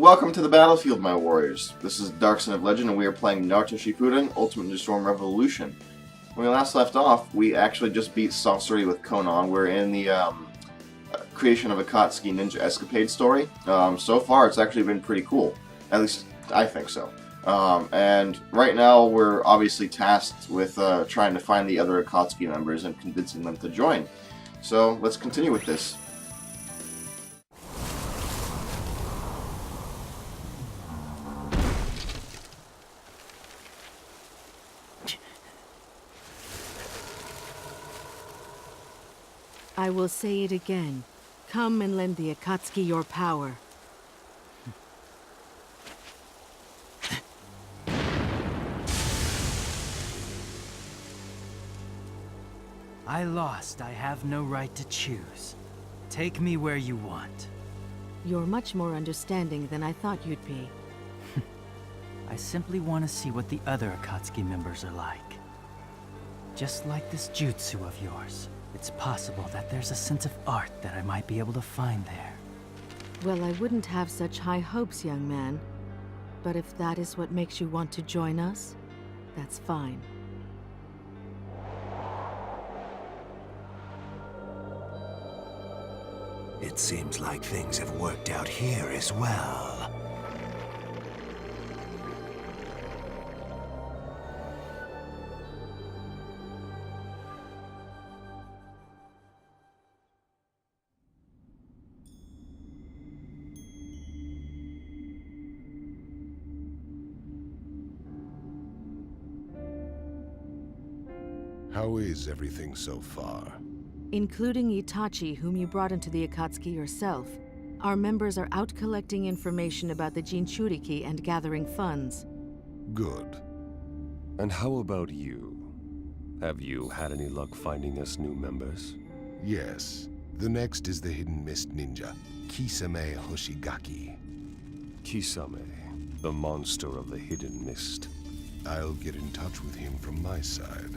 Welcome to the battlefield, my warriors. This is Dark Son of Legend, and we are playing Naruto Shippuden Ultimate Ninja Storm Revolution. When we last left off, we actually just beat Sorcery with Konan. We're in the creation of Akatsuki Ninja Escapade story. So far, it's actually been pretty cool. At least, I think so. And right now, we're obviously tasked with trying to find the other Akatsuki members and convincing them to join. So, let's continue with this. I will say it again. Come and lend the Akatsuki your power. I lost. I have no right to choose. Take me where you want. You're much more understanding than I thought you'd be. I simply want to see what the other Akatsuki members are like. Just like this jutsu of yours. It's possible that there's a sense of art that I might be able to find there. Well, I wouldn't have such high hopes, young man. But if that is what makes you want to join us, that's fine. It seems like things have worked out here as well. How is everything so far? Including Itachi, whom you brought into the Akatsuki yourself, our members are out collecting information about the Jinchuriki and gathering funds. Good. And how about you? Have you had any luck finding us new members? Yes. The next is the Hidden Mist Ninja, Kisame Hoshigaki. Kisame, the monster of the Hidden Mist. I'll get in touch with him from my side.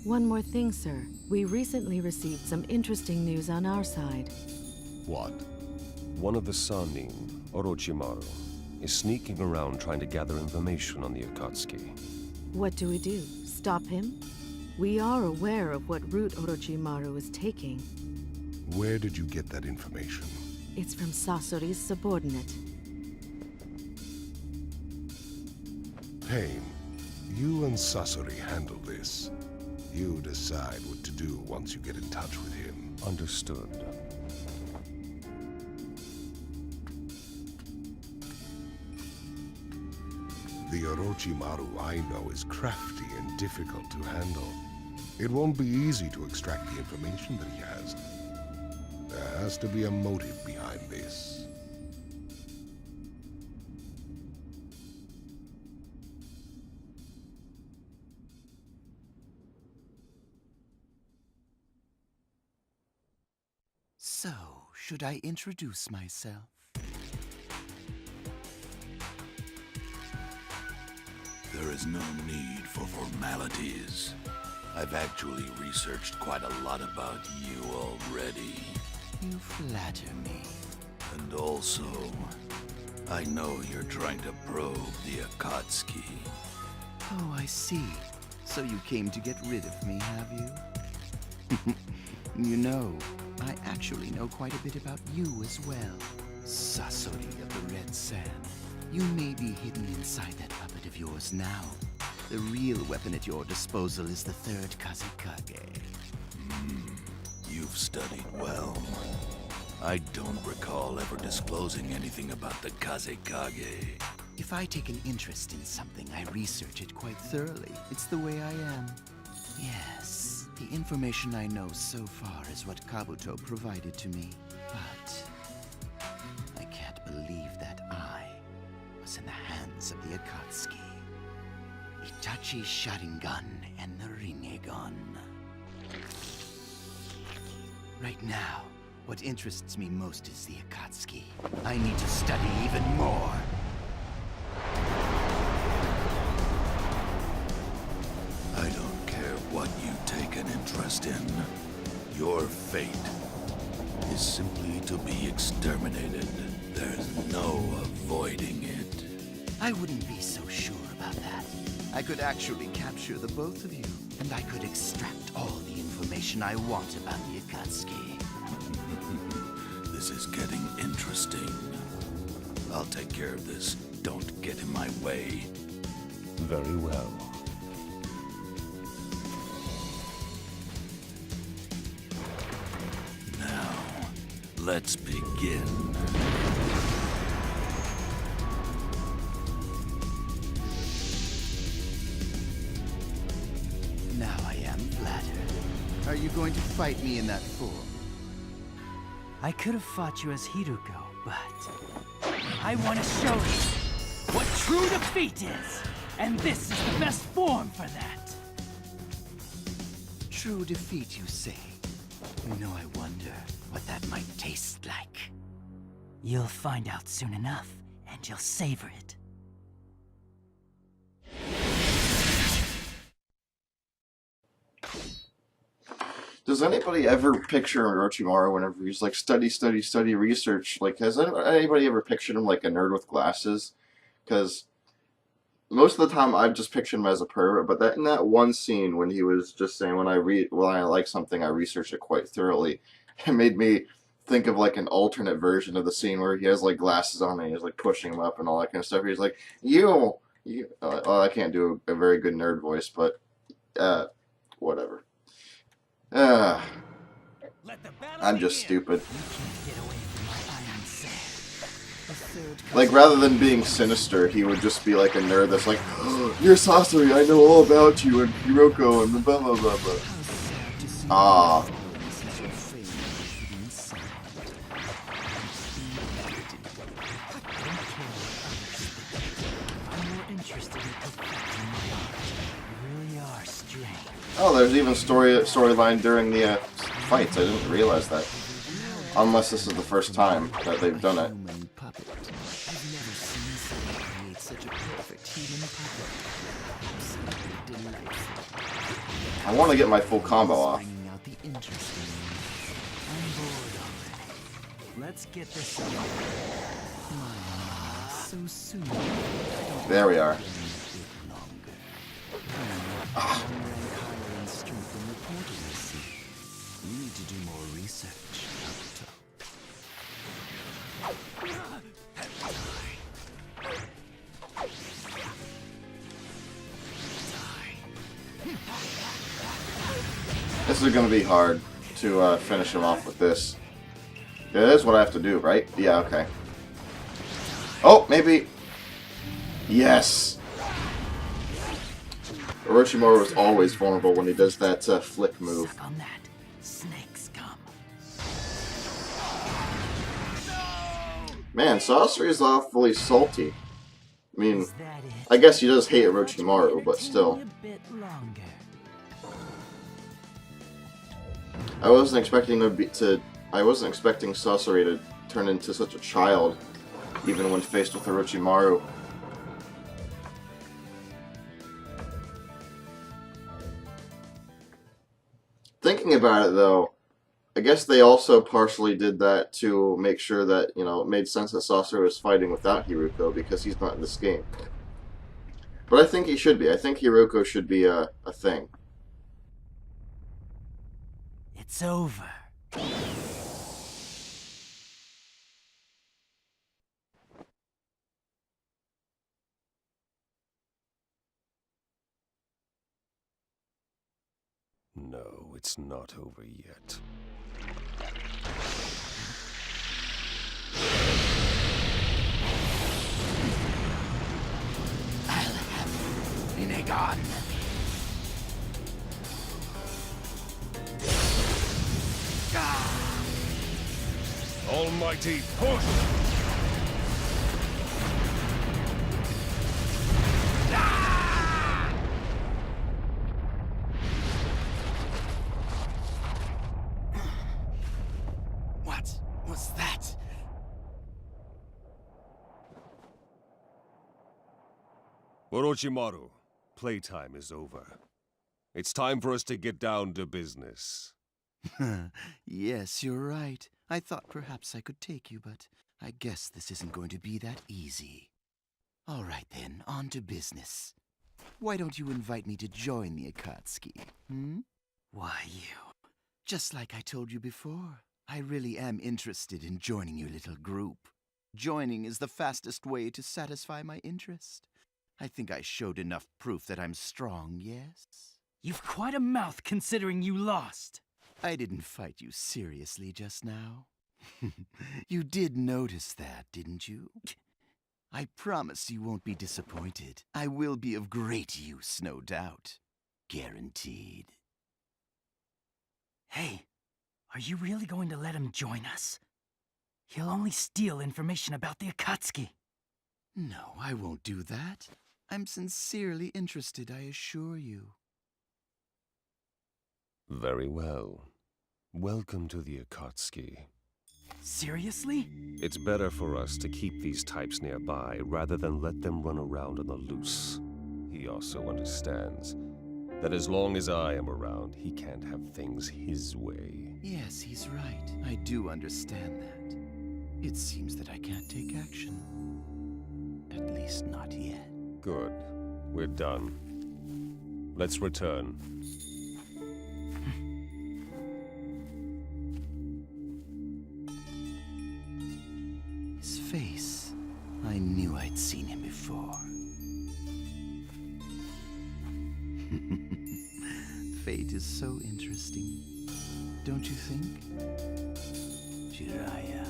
One more thing, sir. We recently received some interesting news on our side. What? One of the Sannin, Orochimaru, is sneaking around trying to gather information on the Akatsuki. What do we do? Stop him? We are aware of what route Orochimaru is taking. Where did you get that information? It's from Sasori's subordinate. Pain, you and Sasori handle this. You decide what to do once you get in touch with him. Understood. The Orochimaru I know is crafty and difficult to handle. It won't be easy to extract the information that he has. There has to be a motive behind this. So, should I introduce myself? There is no need for formalities. I've actually researched quite a lot about you already. You flatter me. And also, I know you're trying to probe the Akatsuki. Oh, I see. So you came to get rid of me, have you? You know, I actually know quite a bit about you as well. Sasori of the Red Sand. You may be hidden inside that puppet of yours now. The real weapon at your disposal is the third Kazekage. You've studied well. I don't recall ever disclosing anything about the Kazekage. If I take an interest in something, I research it quite thoroughly. It's the way I am. Yes. The information I know so far is what Kabuto provided to me, but I can't believe that I was in the hands of the Akatsuki. Itachi's Sharingan and the Rinnegan. Right now, what interests me most is the Akatsuki. I need to study even more. I don't care what you take an interest in. Your fate is simply to be exterminated. There's no avoiding I wouldn't be so sure about that. I could actually capture the both of you, and I could extract all the information I want about the Akatsuki. This is getting interesting. I'll take care of this. Don't get in my way. Very well. Now, let's begin. Now I am flattered. Are you going to fight me in that form? I could have fought you as Hiruko, but I want to show you what true defeat is. And this is the best form for that. True defeat, you say? You know, I wonder what that might taste like. You'll find out soon enough, and you'll savor it. Does anybody ever picture Orochimaru whenever he's like study, research? Like, has anybody ever pictured him like a nerd with glasses? Because most of the time I've just pictured him as a pervert, but that in that one scene when he was just saying when I like something, I research it quite thoroughly, it made me think of like an alternate version of the scene where he has like glasses on and he's like pushing him up and all that kind of stuff. He's like, you oh, I can't do a very good nerd voice, but whatever. I'm just stupid. Like, rather than being sinister, he would just be like a nerd that's like, oh, you're Sasori, I know all about you, and Hiroko, and blah blah blah blah. Ah. Oh, there's even storyline during the fights. I didn't realize that. Unless this is the first time that they've done it. I want to get my full combo off. Let's get this There we are. Ah. You need to do more research. This is going to be hard to finish him off with this. It is what I have to do, right? Yeah, okay. Oh, maybe. Yes. Orochimaru is always vulnerable when he does that flick move. Suck on that. Snakes come. Man, Sasori is awfully salty. I mean, Is that it? I guess he does hate Orochimaru, but still. A bit longer. I wasn't expecting Sasori to turn into such a child, even when faced with Orochimaru. Thinking about it, though, I guess they also partially did that to make sure that, you know, it made sense that Sasori was fighting without Hiruko because he's not in this game. But I think he should be. I think Hiruko should be a thing. It's over. No, it's not over yet. I'll have you, Rinnegan. Almighty push! What was that? Orochimaru, playtime is over. It's time for us to get down to business. Yes, you're right. I thought perhaps I could take you, but I guess this isn't going to be that easy. All right then, on to business. Why don't you invite me to join the Akatsuki, hmm? Why you? Just like I told you before, I really am interested in joining your little group. Joining is the fastest way to satisfy my interest. I think I showed enough proof that I'm strong, yes? You've quite a mouth considering you lost. I didn't fight you seriously just now. You did notice that, didn't you? I promise you won't be disappointed. I will be of great use, no doubt. Guaranteed. Hey, are you really going to let him join us? He'll only steal information about the Akatsuki. No, I won't do that. I'm sincerely interested, I assure you. Very well. Welcome to the Akatsuki. Seriously? It's better for us to keep these types nearby rather than let them run around on the loose. He also understands that as long as I am around, he can't have things his way. Yes, he's right. I do understand that. It seems that I can't take action. At least not yet. Good. We're done. Let's return. His face. I knew I'd seen him before. Fate is so interesting. Don't you think? Jiraiya.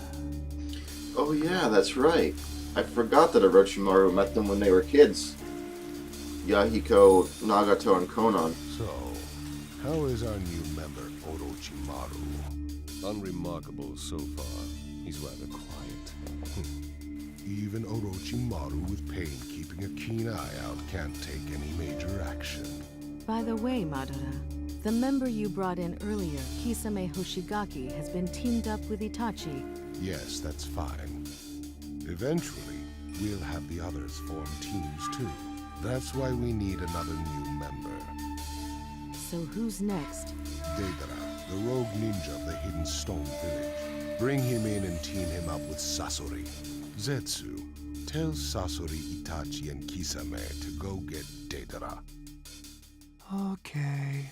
Oh yeah, that's right. I forgot that Orochimaru met them when they were kids. Yahiko, Nagato, and Konan. So, how is our new member, Orochimaru? Unremarkable so far. He's rather quiet. Even Orochimaru with pain keeping a keen eye out can't take any major action. By the way, Madara, the member you brought in earlier, Kisame Hoshigaki, has been teamed up with Itachi. Yes, that's fine. Eventually, we'll have the others form teams too. That's why we need another new member. So who's next? Deidara, the rogue ninja of the Hidden Stone Village. Bring him in and team him up with Sasori. Zetsu, tell Sasori, Itachi, and Kisame to go get Deidara. Okay.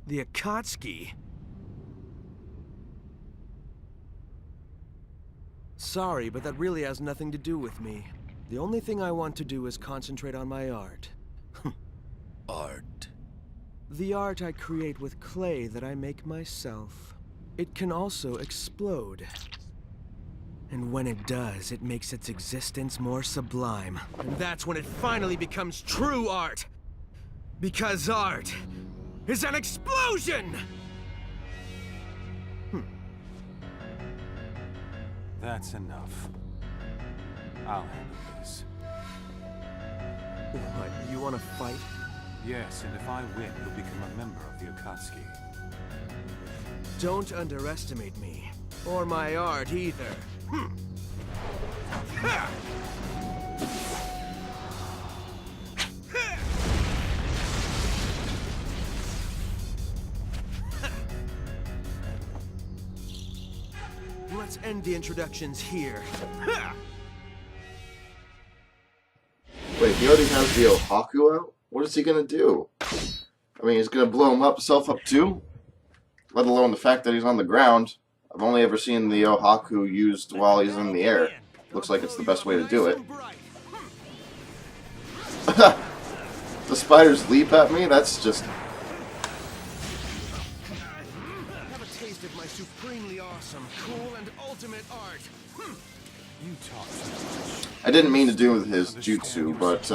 The Akatsuki? Sorry, but that really has nothing to do with me. The only thing I want to do is concentrate on my art. Art. The art I create with clay that I make myself. It can also explode. And when it does, it makes its existence more sublime. And that's when it finally becomes true art! Because art is an explosion! That's enough. I'll handle this. What, you want to fight? Yes, and if I win, you'll become a member of the Akatsuki. Don't underestimate me. Or my art, either. Ha! Let's end the introductions here. Wait, he already has the Ohaku out? What is he gonna do? I mean, he's gonna blow himself up too? Let alone the fact that he's on the ground. I've only ever seen the Ohaku used while he's in the air. Looks like it's the best way to do it. The spiders leap at me? That's just... Have a taste of my supremely awesome, cool, and ultimate art. You talk so much. I didn't mean to do with his jutsu, but,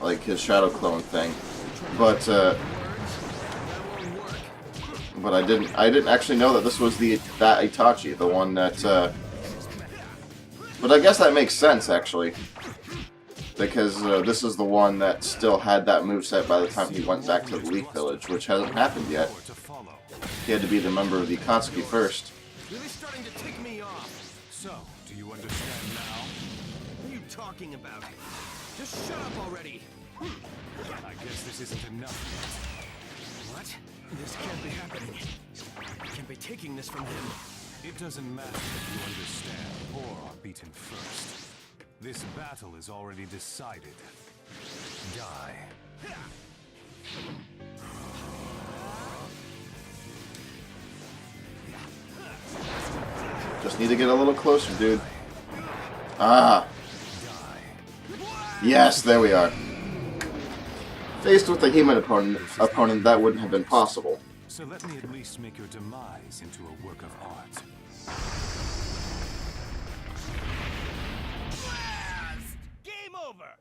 like his shadow clone thing. But I didn't actually know that this was that Itachi, the one that, but I guess that makes sense, actually. because this is the one that still had that moveset by the time he went back to the Leaf Village, which hasn't happened yet. He had to be the member of the Akatsuki first. Really starting to tick me off. So, do you understand now? What are you talking about? Just shut up already. I guess this isn't enough What? This can't be happening. I can't be taking this from him. yet. It doesn't matter if you understand or are beaten first. This battle is already decided. Die. Just need to get a little closer, dude. Ah! Yes, there we are. Faced with a human opponent, that wouldn't have been possible. So let me at least make your demise into a work of art. Game over!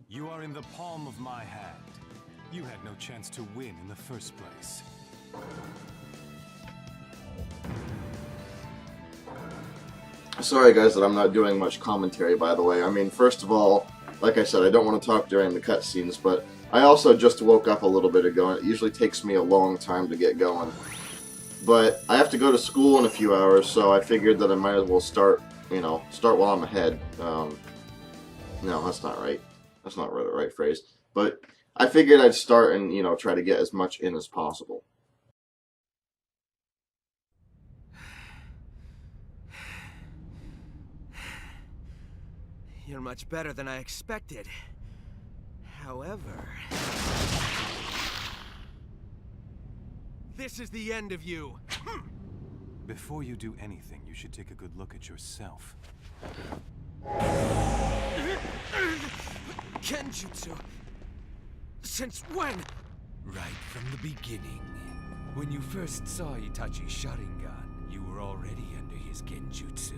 You are in the palm of my hand. You had no chance to win in the first place. Sorry guys that I'm not doing much commentary, by the way. I mean, first of all, like I said, I don't want to talk during the cutscenes, but I also just woke up a little bit ago, and it usually takes me a long time to get going. But I have to go to school in a few hours, so I figured that I might as well start while I'm ahead. No, that's not right. That's not really the right phrase. But I figured I'd start and, try to get as much in as possible. You're much better than I expected. However... this is the end of you! Before you do anything, you should take a good look at yourself. Kenjutsu? Since when? Right from the beginning. When you first saw Itachi's Sharingan, you were already under his genjutsu.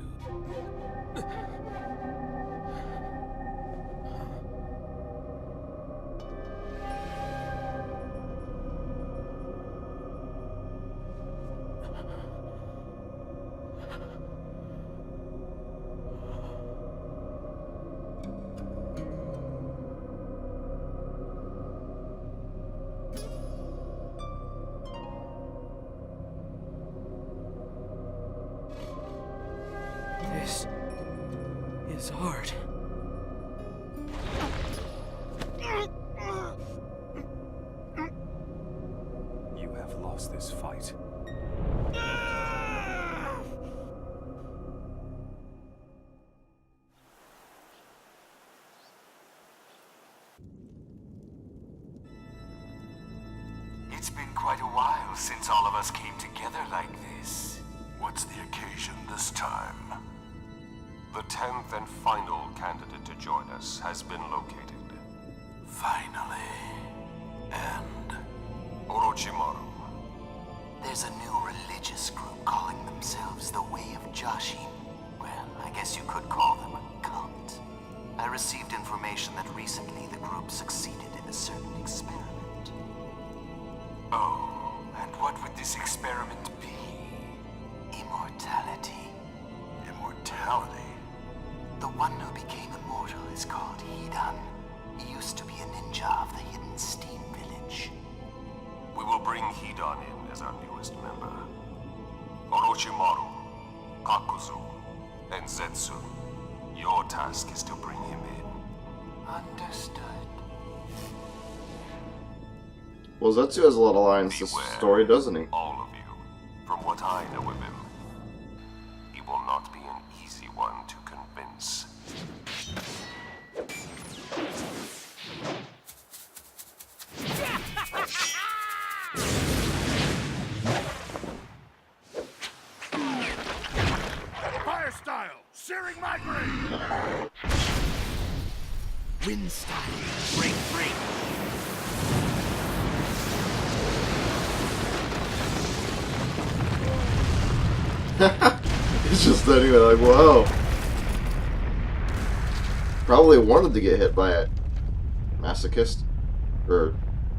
This is hard. You have lost this fight. It's been quite a while since all of us came together like this. What's the occasion this time? The 10th and final candidate to join us has been located. Finally. And Orochimaru. There's a new religious group calling themselves the Way of Joshin. Well, I guess you could call them a cult. I received information that recently the group succeeded in a certain experiment. Oh, and what would this experiment be? Immortality. immortality. The one who became immortal is called Hidan. He used to be a ninja of the hidden steam village. We will bring Hidan in as our newest member. Orochimaru, Kakuzu, and Zetsu. Your task is to bring him in. Understood. Well, Zetsu has a lot of lines to this Beware, story, doesn't he? all of you. From what I know of him, he will not be an easy one to convince. Fire style! Searing migraine! Wind style. Break, break. He's just standing there like, whoa. Probably wanted to get hit by a masochist. Or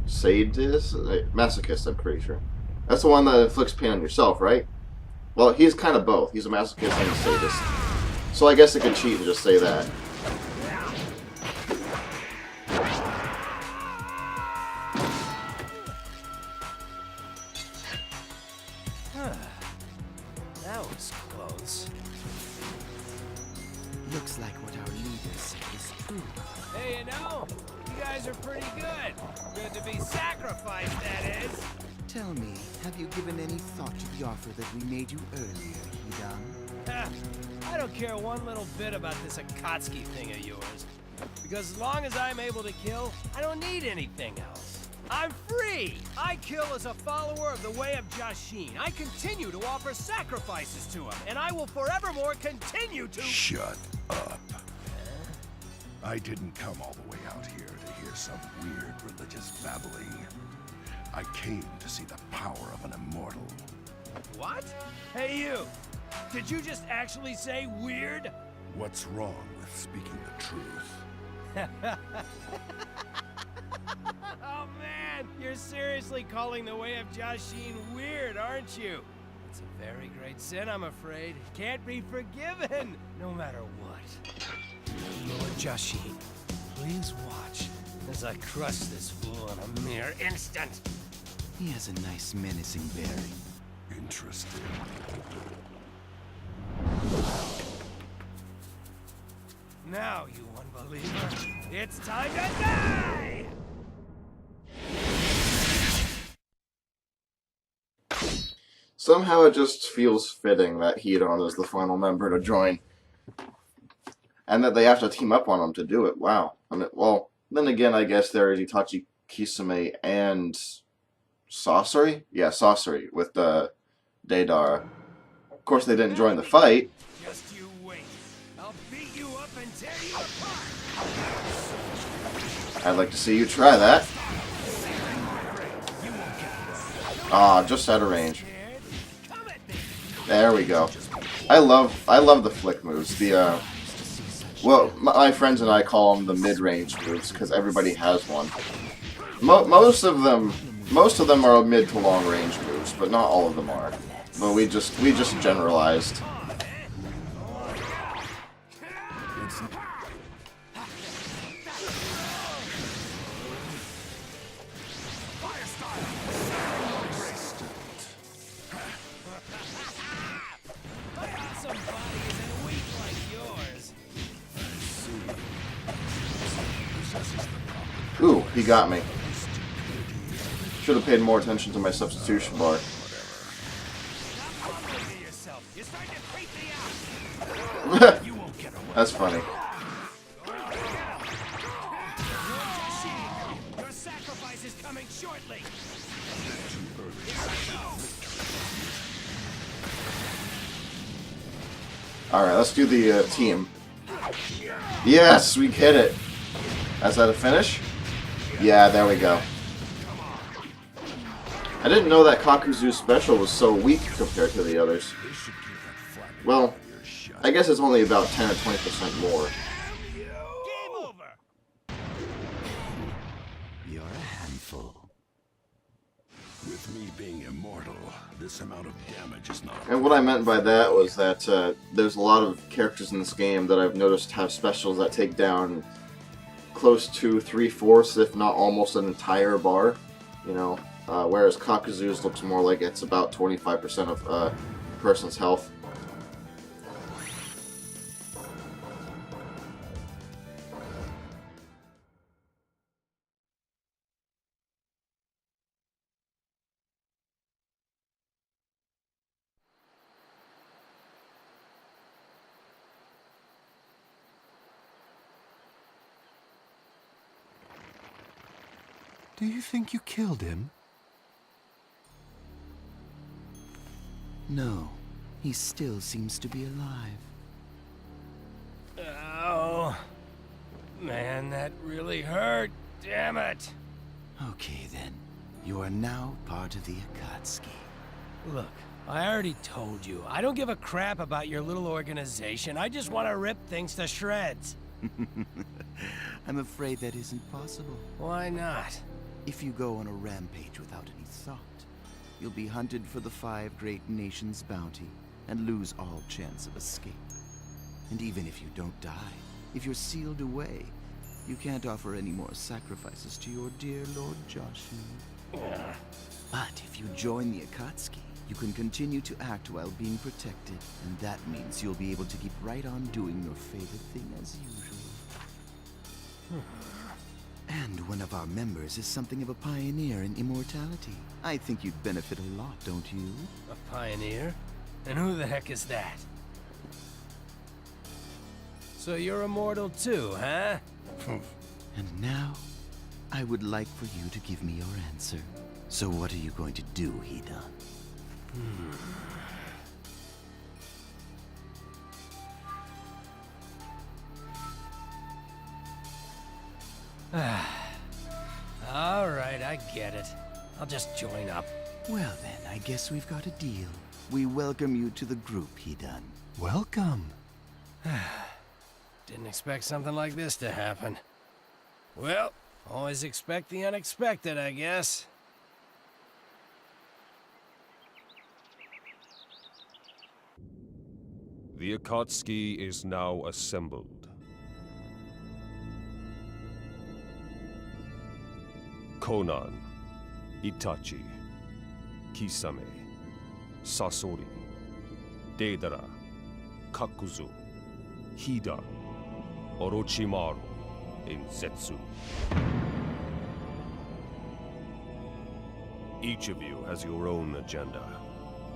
sadist? Masochist, I'm pretty sure. That's the one that inflicts pain on yourself, right? Well, he's kind of both. He's a masochist and a sadist. So I guess I could cheat and just say that. That was close. Looks like what our leader said is true. Hey, you know, you guys are pretty good. Good to be sacrificed, that is. Tell me, have you given any thought to the offer that we made you earlier, Hidan? I don't care one little bit about this Akatsuki thing of yours. Because as long as I'm able to kill, I don't need anything else. I'm free! I kill as a follower of the way of Jashin. I continue to offer sacrifices to him, and I will forevermore continue to— Shut up. I didn't come all the way out here to hear some weird religious babbling. I came to see the power of an immortal. What? Hey, you! Did you just actually say weird? What's wrong with speaking the truth? Oh man, you're seriously calling the way of Jashin weird, aren't you? It's a very great sin, I'm afraid. Can't be forgiven, no matter what. Lord Jashin, please watch as I crush this fool in a mere instant. He has a nice menacing bearing. Interesting. Now, you unbeliever, it's time to die! Somehow it just feels fitting that Hidan is the final member to join. And that they have to team up on him to do it. Wow. I mean, well, then again, I guess there is Itachi, Kisame, and Sasori? Yeah, Sasori with Deidara. Of course, they didn't join the fight. Just you wait. I'll beat you up and tear you apart! I'd like to see you try that. Ah, just out of range. There we go. I love the flick moves. The well, my friends and I call them the mid-range moves because everybody has one. Most of them are mid to long-range moves, but not all of them are. But we just generalized. Ooh, he got me. Should have paid more attention to my substitution bar. That's funny. Your sacrifice is coming shortly. Alright, let's do the team. Yes, we hit it. Is that a finish? Yeah, there we go. I didn't know that Kakuzu's special was so weak compared to the others. Well, I guess it's only about 10 or 20% more. Game over. You're a handful. With me being immortal, this amount of damage is not... And what I meant by that was that there's a lot of characters in this game that I've noticed have specials that take down close to 3/4, if not almost an entire bar, you know, whereas Kakuzu's looks more like it's about 25% of a person's health. Do you think you killed him? No. He still seems to be alive. Oh. Man, that really hurt. Damn it. Okay then. You are now part of the Akatsuki. Look, I already told you. I don't give a crap about your little organization. I just want to rip things to shreds. I'm afraid that isn't possible. Why not? If you go on a rampage without any thought, you'll be hunted for the 5 great nations' bounty and lose all chance of escape. And even if you don't die, if you're sealed away, you can't offer any more sacrifices to your dear Lord Joshin. But if you join the Akatsuki, you can continue to act while being protected, and that means you'll be able to keep right on doing your favorite thing as usual. And one of our members is something of a pioneer in immortality. I think you'd benefit a lot, don't you? A pioneer? And who the heck is that? So you're immortal too, huh? And now, I would like for you to give me your answer. So what are you going to do, Hidan? All right, I get it. I'll just join up. Well then, I guess we've got a deal. We welcome you to the group, Hidan. Welcome. Didn't expect something like this to happen. Well, always expect the unexpected, I guess. The Akatsuki is now assembled. Conan, Itachi, Kisame, Sasori, Deidara, Kakuzu, Hidan, Orochimaru, and Zetsu. Each of you has your own agenda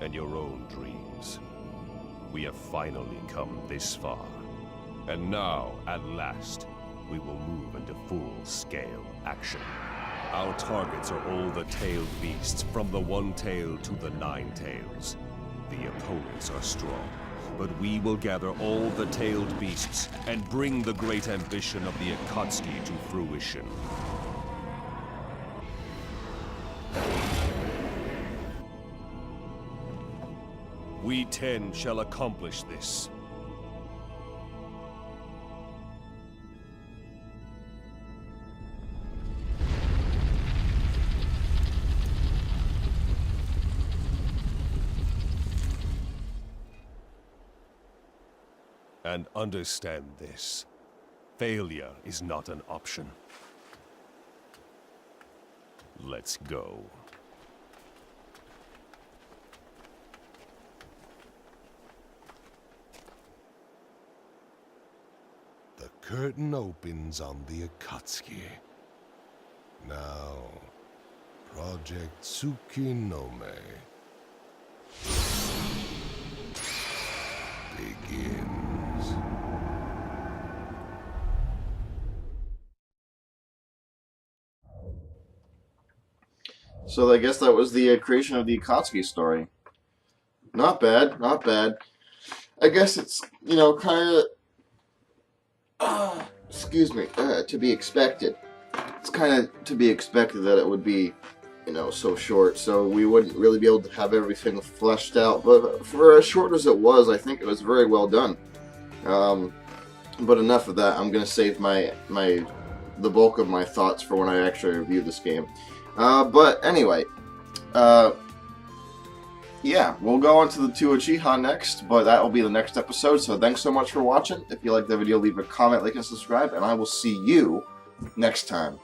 and your own dreams. We have finally come this far. And now, at last, we will move into full-scale action. Our targets are all the tailed beasts, from the one tail to the 9 tails. The opponents are strong, but we will gather all the tailed beasts and bring the great ambition of the Akatsuki to fruition. We 10 shall accomplish this. And understand this. Failure is not an option. Let's go. The curtain opens on the Akatsuki. Now, Project Tsukinome begins. So I guess that was the creation of the Akatsuki story. Not bad, not bad. I guess it's, you know, kind of, excuse me, to be expected. It's kind of to be expected that it would be, you know, so short, so we wouldn't really be able to have everything fleshed out. But for as short as it was, I think it was very well done. But enough of that. I'm going to save the bulk of my thoughts for when I actually review this game. But anyway, yeah, we'll go on to the 2 Uchiha next, but that will be the next episode. So thanks so much for watching. If you liked the video, leave a comment, like, and subscribe, and I will see you next time.